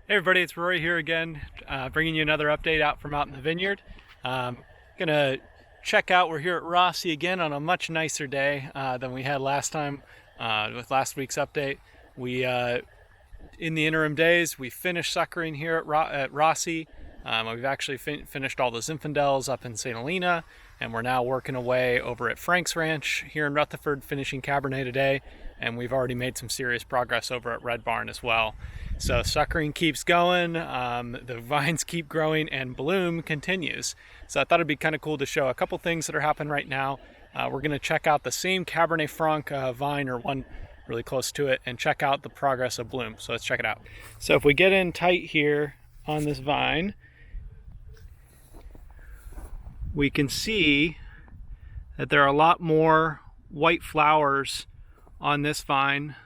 Hey everybody, it's Rory here again, bringing you another update out from out in the vineyard. Gonna check out, we're here at Rossi again on a much nicer day than we had last time with last week's update. We, in the interim days, we finished suckering here at Rossi. We've actually finished all the Zinfandels up in St. Helena, and we're now working away over at Frank's Ranch here in Rutherford, finishing Cabernet today, and we've already made some serious progress over at Red Barn as well. So suckering keeps going, the vines keep growing, and bloom continues. So I thought it'd be kind of cool to show a couple things that are happening right now. We're going to check out the same Cabernet Franc vine, or one really close to it, and check out the progress of bloom. So let's check it out. So if we get in tight here on this vine, we can see that there are a lot more white flowers on this vine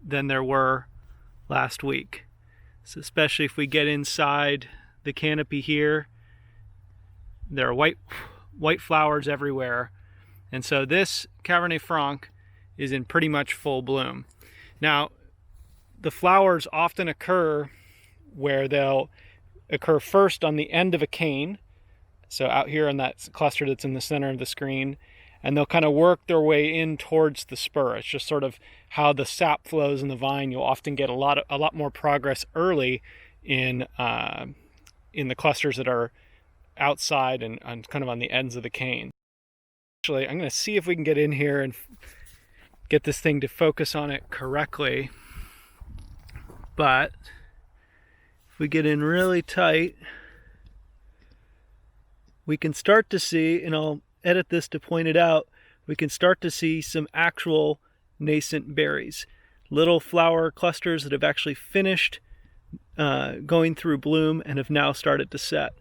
than there were last week. So especially if we get inside the canopy here, there are white flowers everywhere. And so this Cabernet Franc is in pretty much full bloom. Now, the flowers often occur where they'll occur first on the end of a cane. So out here on that cluster that's in the center of the screen, and they'll kind of work their way in towards the spur. It's just sort of how the sap flows in the vine. You'll often get a lot more progress early in the clusters that are outside and kind of on the ends of the cane. Actually, I'm going to see if we can get in here and get this thing to focus on it correctly. But if we get in really tight, we can start to see, and I'll edit this to point it out, we can start to see some actual nascent berries. Little flower clusters that have actually finished going through bloom and have now started to set.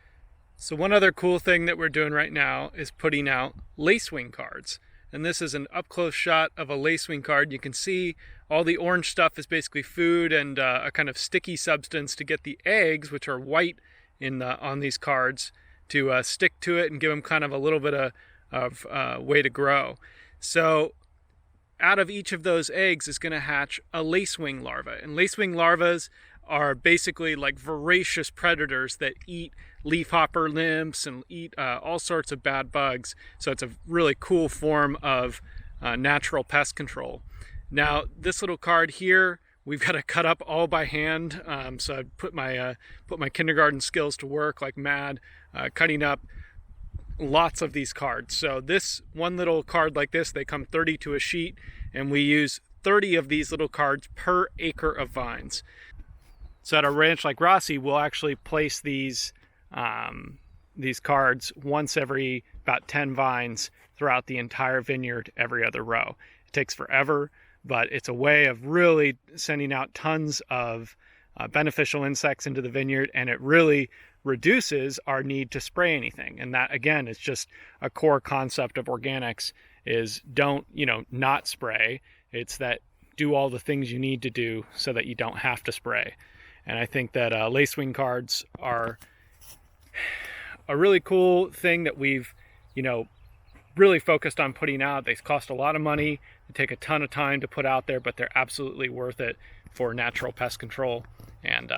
So one other cool thing that we're doing right now is putting out lacewing cards. And this is an up-close shot of a lacewing card. You can see all the orange stuff is basically food and a kind of sticky substance to get the eggs, which are white on these cards, to stick to it and give them kind of a little bit of way to grow. So out of each of those eggs is going to hatch a lacewing larva. And lacewing larvas are basically like voracious predators that eat leafhopper nymphs and eat all sorts of bad bugs. So it's a really cool form of natural pest control. Now, this little card here, we've got to cut up all by hand. So I put my kindergarten skills to work like mad, cutting up lots of these cards. So this one little card like this, they come 30 to a sheet, and we use 30 of these little cards per acre of vines. So at a ranch like Rossi, we'll actually place these cards once every about 10 vines throughout the entire vineyard, every other row. It takes forever, but it's a way of really sending out tons of beneficial insects into the vineyard, and it really reduces our need to spray anything. And that, again, is just a core concept of organics, is don't, not spray. It's that do all the things you need to do so that you don't have to spray. And I think that lacewing cards are a really cool thing that we've, really focused on putting out. They cost a lot of money, they take a ton of time to put out there, but they're absolutely worth it for natural pest control. And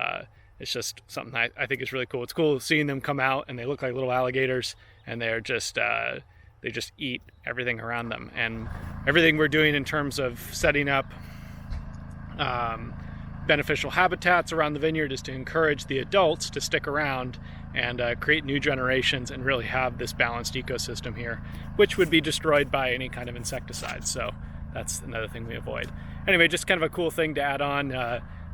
it's just something I think is really cool. It's cool seeing them come out, and they look like little alligators, and they're just they just eat everything around them. And everything we're doing in terms of setting up beneficial habitats around the vineyard is to encourage the adults to stick around and create new generations and really have this balanced ecosystem here, which would be destroyed by any kind of insecticide. So that's another thing we avoid. Anyway, just kind of a cool thing to add on.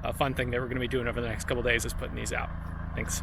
A fun thing that we're going to be doing over the next couple days is putting these out. Thanks.